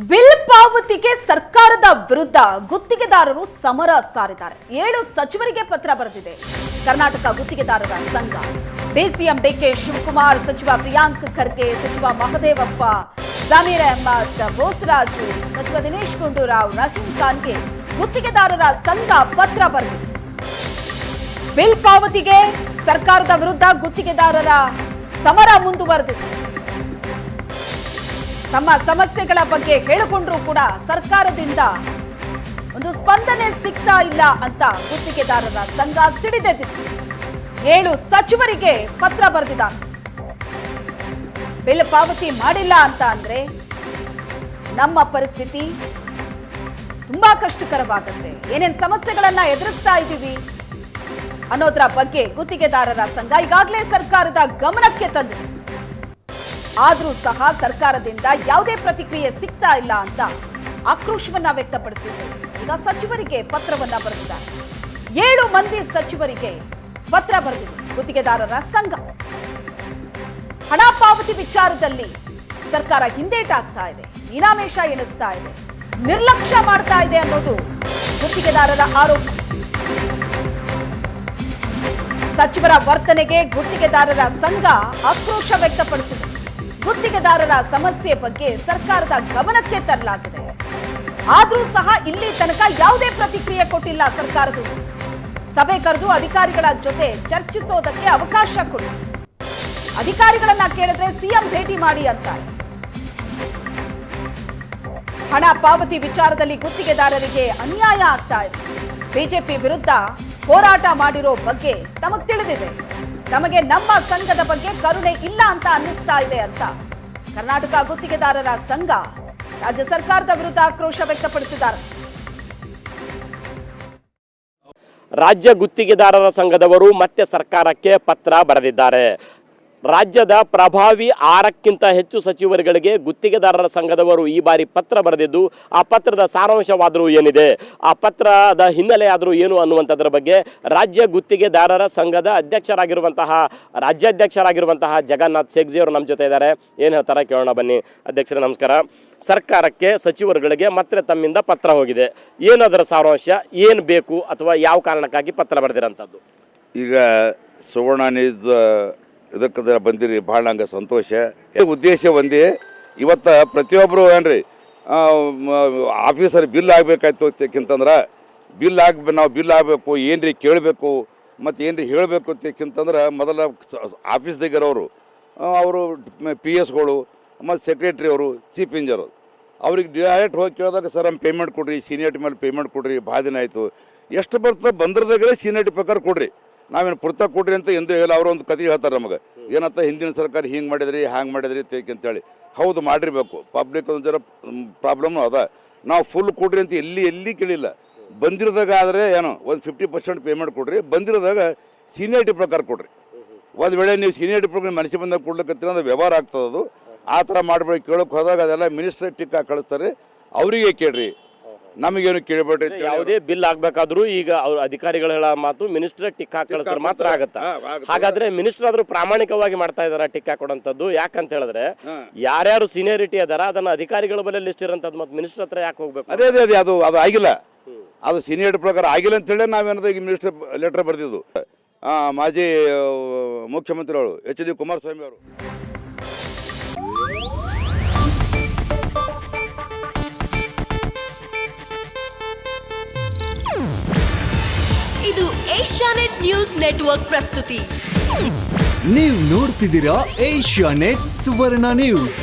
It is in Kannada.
ಬಿಲ್ ಪಾವತಿಗೆ ಸರ್ಕಾರದ ವಿರುದ್ಧ ಗುತ್ತಿಗೆದಾರರು ಸಮರ ಸಾರಿದ್ದಾರೆ. 7 ಸಚಿವರಿಗೆ ಪತ್ರ ಬರೆದಿದೆ ಕರ್ನಾಟಕ ಗುತ್ತಿಗೆದಾರರ ಸಂಘ. ಡಿಸಿಎಂ ಡಿಕೆ ಶಿವಕುಮಾರ್, ಸಚಿವ ಪ್ರಿಯಾಂಕ್ ಖರ್ಗೆ, ಸಚಿವ ಮಹದೇವಪ್ಪ, ಜಮೀರ್ ಅಹಮದ್, ಬೋಸರಾಜು, ಸಚಿವ ದಿನೇಶ್ ಗುಂಡೂರಾವ್, ರಹೀಂ ಖಾನ್ಗೆ ಗುತ್ತಿಗೆದಾರರ ಸಂಘ ಪತ್ರ ಬರೆದಿದೆ. ಬಿಲ್ ಪಾವತಿಗೆ ಸರ್ಕಾರದ ವಿರುದ್ಧ ಗುತ್ತಿಗೆದಾರರ ಸಮರ ಮುಂದುವರೆದಿದೆ. ತಮ್ಮ ಸಮಸ್ಯೆಗಳ ಬಗ್ಗೆ ಹೇಳಿಕೊಂಡ್ರೂ ಕೂಡ ಸರ್ಕಾರದಿಂದ ಒಂದು ಸ್ಪಂದನೆ ಸಿಗ್ತಾ ಇಲ್ಲ ಅಂತ ಗುತ್ತಿಗೆದಾರರ ಸಂಘ ಸಿಡಿದೆದ್ದಿದೆ. 7 ಸಚಿವರಿಗೆ ಪತ್ರ ಬರೆದಿದ್ದಾರೆ. ಬಿಲ್ ಪಾವತಿ ಮಾಡಿಲ್ಲ ಅಂತ ಅಂದ್ರೆ ನಮ್ಮ ಪರಿಸ್ಥಿತಿ ತುಂಬಾ ಕಷ್ಟಕರವಾಗುತ್ತೆ, ಏನೇನ್ ಸಮಸ್ಯೆಗಳನ್ನ ಎದುರಿಸ್ತಾ ಇದ್ದೀವಿ ಅನ್ನೋದರ ಬಗ್ಗೆ ಗುತ್ತಿಗೆದಾರರ ಸಂಘ ಈಗಾಗಲೇ ಸರ್ಕಾರದ ಗಮನಕ್ಕೆ ತಂದಿದೆ. ಆದ್ರೂ ಸಹ ಸರ್ಕಾರದಿಂದ ಯಾವುದೇ ಪ್ರತಿಕ್ರಿಯೆ ಸಿಗ್ತಾ ಇಲ್ಲ ಅಂತ ಆಕ್ರೋಶವನ್ನ ವ್ಯಕ್ತಪಡಿಸಿದ್ರು. ಈಗ ಸಚಿವರಿಗೆ ಪತ್ರವನ್ನ ಬರೆದಿದ್ದಾರೆ. 7 ಮಂದಿ ಸಚಿವರಿಗೆ ಪತ್ರ ಬರೆದಿದೆ ಗುತ್ತಿಗೆದಾರರ ಸಂಘ. ಹಣ ಪಾವತಿ ವಿಚಾರದಲ್ಲಿ ಸರ್ಕಾರ ಹಿಂದೇಟಾಗ್ತಾ ಇದೆ, ಮೀನಾಮೇಷ ಎಣಿಸ್ತಾ ಇದೆ, ನಿರ್ಲಕ್ಷ್ಯ ಮಾಡ್ತಾ ಇದೆ ಅನ್ನೋದು ಗುತ್ತಿಗೆದಾರರ ಆರೋಪ. ಸಚಿವರ ವರ್ತನೆಗೆ ಗುತ್ತಿಗೆದಾರರ ಸಂಘ ಆಕ್ರೋಶ ವ್ಯಕ್ತಪಡಿಸಿದೆ. ಗುತ್ತಿಗೆದಾರರ ಸಮಸ್ಯೆ ಬಗ್ಗೆ ಸರ್ಕಾರದ ಗಮನಕ್ಕೆ ತರಲಾಗಿದೆ, ಆದ್ರೂ ಸಹ ಇಲ್ಲಿ ತನಕ ಯಾವುದೇ ಪ್ರತಿಕ್ರಿಯೆ ಕೊಟ್ಟಿಲ್ಲ ಸರ್ಕಾರದಿಂದ. ಸಭೆ ಕರೆದು ಅಧಿಕಾರಿಗಳ ಜೊತೆ ಚರ್ಚಿಸೋದಕ್ಕೆ ಅವಕಾಶ ಕೊಡಿ, ಅಧಿಕಾರಿಗಳನ್ನ ಕೇಳಿದ್ರೆ ಸಿಎಂ ಭೇಟಿ ಮಾಡಿ ಅಂತಾರೆ. ಹಣ ಪಾವತಿ ವಿಚಾರದಲ್ಲಿ ಗುತ್ತಿಗೆದಾರರಿಗೆ ಅನ್ಯಾಯ ಆಗ್ತಾ ಇದೆ. ಬಿಜೆಪಿ ವಿರುದ್ಧ ಹೋರಾಟ ಮಾಡಿರೋ ಬಗ್ಗೆ ತಮಗ್ ತಿಳಿದಿದೆ, ತಮಗೆ ನಮ್ಮ ಸಂಘದ ಬಗ್ಗೆ ಕರುಣೆ ಇಲ್ಲ ಅಂತ ಅನ್ನಿಸ್ತಾ ಇದೆ ಅಂತ ಕರ್ನಾಟಕ ಗುತ್ತಿಗೆದಾರರ ಸಂಘ ರಾಜ್ಯ ಸರ್ಕಾರದ ವಿರುದ್ಧ ಆಕ್ರೋಶ ವ್ಯಕ್ತಪಡಿಸಿದ್ದಾರೆ. ರಾಜ್ಯ ಗುತ್ತಿಗೆದಾರರ ಸಂಘದವರು ಮತ್ತೆ ಸರ್ಕಾರಕ್ಕೆ ಪತ್ರ ಬರೆದಿದ್ದಾರೆ. ರಾಜ್ಯದ ಪ್ರಭಾವಿ 6ಕ್ಕಿಂತ ಹೆಚ್ಚು ಸಚಿವರುಗಳಿಗೆ ಗುತ್ತಿಗೆದಾರರ ಸಂಘದವರು ಈ ಬಾರಿ ಪತ್ರ ಬರೆದಿದ್ದು, ಆ ಪತ್ರದ ಸಾರಾಂಶವಾದರೂ ಏನಿದೆ, ಆ ಪತ್ರದ ಹಿನ್ನೆಲೆ ಆದರೂ ಏನು ಅನ್ನುವಂಥದ್ರ ಬಗ್ಗೆ ರಾಜ್ಯ ಗುತ್ತಿಗೆದಾರರ ಸಂಘದ ರಾಜ್ಯಾಧ್ಯಕ್ಷರಾಗಿರುವಂತಹ ಜಗನ್ನಾಥ್ ಶೇಗ್ಜಿ ಅವರು ನಮ್ಮ ಜೊತೆ ಇದ್ದಾರೆ. ಏನು ಹೇಳ್ತಾರೆ ಕೇಳೋಣ ಬನ್ನಿ. ಅಧ್ಯಕ್ಷರೇ ನಮಸ್ಕಾರ. ಸರ್ಕಾರಕ್ಕೆ ಸಚಿವರುಗಳಿಗೆ ಮತ್ತೆ ತಮ್ಮಿಂದ ಪತ್ರ ಹೋಗಿದೆ, ಏನದರ ಸಾರಾಂಶ, ಏನು ಬೇಕು ಅಥವಾ ಯಾವ ಕಾರಣಕ್ಕಾಗಿ ಪತ್ರ ಬರೆದಿರೋಂಥದ್ದು? ಈಗ ಸುವರ್ಣ ನ್ಯೂಸ್ ಇದಕ್ಕೆ ಬಂದಿರಿ, ಭಾಳ ನಂಗೆ ಸಂತೋಷ. ಉದ್ದೇಶ ಒಂದೇ, ಇವತ್ತು ಪ್ರತಿಯೊಬ್ಬರು ಏನ್ರಿ ಆಫೀಸರ್ ಬಿಲ್ ಆಗಬೇಕಾಯ್ತು ಅಂತಕ್ಕಂತಂದ್ರೆ ನಾವು ಬಿಲ್ ಆಗಬೇಕು, ಏನ್ರಿ ಕೇಳಬೇಕು ಮತ್ತು ಏನ್ರಿ ಹೇಳಬೇಕು ಅಂತಕ್ಕಂತಂದ್ರೆ ಮೊದಲ ಆಫೀಸ್ದಾಗಿರೋರು ಅವರು PS ಗಳು ಮತ್ತು ಸೆಕ್ರೆಟ್ರಿ ಅವರು, ಚೀಫ್ ಇಂಜಿನಿಯರ್ ಅವ್ರಿಗೆ ಡೈರೆಕ್ಟ್ ಹೋಗಿ ಕೇಳಿದಾಗ ಸರ್ ನಮ್ಮ ಪೇಮೆಂಟ್ ಕೊಡ್ರಿ, ಸೀನಿಯರ್ಟಿ ಮೇಲೆ ಪೇಮೆಂಟ್ ಕೊಡ್ರಿ, ಭಾಳ ದಿನ ಆಯಿತು, ಎಷ್ಟು ಬರ್ತದೆ ಬಂದ್ರದಾಗಲೇ ಸೀನಿಯರ್ಟಿ ಪ್ರಕಾರ ಕೊಡ್ರಿ, ನಾವೇನು ಪುರ್ತ ಕೊಡ್ರಿ ಅಂತ ಎಂದು ಹೇಳಿ ಅವರು ಒಂದು ಕತೆ ಹೇಳ್ತಾರೆ ನಮಗೆ. ಏನಂತ ಹಿಂದಿನ ಸರ್ಕಾರ ಹಿಂಗೆ ಮಾಡಿದ್ರಿ ಹ್ಯಾಂಗೆ ಮಾಡಿದ್ರಿ ಅಂತೇಳಿ. ಹೌದು ಮಾಡಿರಬೇಕು, ಪಬ್ಲಿಕ್ ಒಂದು ಜರ ಪ್ರಾಬ್ಲಮ್ಮು ಅದ. ನಾವು ಫುಲ್ ಕೊಡ್ರಿ ಅಂತ ಎಲ್ಲಿ ಕೇಳಿಲ್ಲ. ಬಂದಿರೋದಾಗ ಆದರೆ ಏನೋ ಒಂದು 50% ಪೇಮೆಂಟ್ ಕೊಡ್ರಿ, ಬಂದಿರೋದಾಗ ಸೀನಿಯರ್ಟಿ ಪ್ರಕಾರ ಕೊಡ್ರಿ. ಒಂದು ವೇಳೆ ನೀವು ಸೀನಿಯರ್ಟಿ ಪ್ರಕಾರ ಮನಸ್ಸಿಗೆ ಬಂದಾಗ ಕೊಡ್ಲಿಕ್ಕೆ ಅದು ವ್ಯವಹಾರ ಆಗ್ತದೆ. ಅದು ಆ ಥರ ಮಾಡಬೇಡಿ. ಕೇಳೋಕೆ ಹೋದಾಗ ಅದೆಲ್ಲ ಮಿನಿಸ್ಟ್ರಿ ಟಿಕ್ಕ ಕಳಿಸ್ತಾರೆ, ಅವರಿಗೆ ಕೇಳ್ರಿ, ನಮಗೇನು ಕೇಳಬೇಡ್ರಿ. ಯಾವುದೇ ಬಿಲ್ ಆಗ್ಬೇಕಾದ್ರೂ ಈಗ ಅವ್ರ ಅಧಿಕಾರಿಗಳ ಮಾತು ಮಿನಿಸ್ಟರ್ ಟಿಕ್ ಹಾಕಿದ್ರೆ ಮಾತ್ರ ಆಗತ್ತಾ? ಹಾಗಾದ್ರೆ ಮಿನಿಸ್ಟರ್ ಆದ್ರೂ ಪ್ರಾಮಾಣಿಕವಾಗಿ ಮಾಡ್ತಾ ಇದಾರ ಟಿಕ್ ಹಾಕೊಡಂತದ್ದು? ಯಾಕಂತ ಹೇಳಿದ್ರೆ ಯಾರ್ಯಾರು ಸೀನಿಯರಿಟಿ ಅದಾರ ಅದನ್ನ ಅಧಿಕಾರಿಗಳ ಬಳಿ ಲಿಸ್ಟ್ ಇರೋಂಥದ್ದು, ಮತ್ತೆ ಮಿನಿಸ್ಟರ್ ಹತ್ರ ಯಾಕೆ ಹೋಗ್ಬೇಕು? ಅದೇ ಅದು ಆಗಿಲ್ಲ, ಅದು ಸೀನಿಯರ್ ಪ್ರಕಾರ ಆಗಿಲ್ಲ ಅಂತೇಳಿ ನಾವೇನದ ಈಗ ಮಿನಿಸ್ಟರ್ ಲೆಟರ್ ಬರೆದಿದ್ದು. ಮಾಜಿ ಮುಖ್ಯಮಂತ್ರಿಗಳು HD ಕುಮಾರಸ್ವಾಮಿ ಅವರು. ಇದು ಏಷ್ಯಾನೆಟ್ ನ್ಯೂಸ್ ನೆಟ್ವರ್ಕ್ ಪ್ರಸ್ತುತಿ. ನೀವು ನೋಡ್ತಿದ್ದೀರಾ ಏಷ್ಯಾನೆಟ್ ಸುವರ್ಣ ನ್ಯೂಸ್.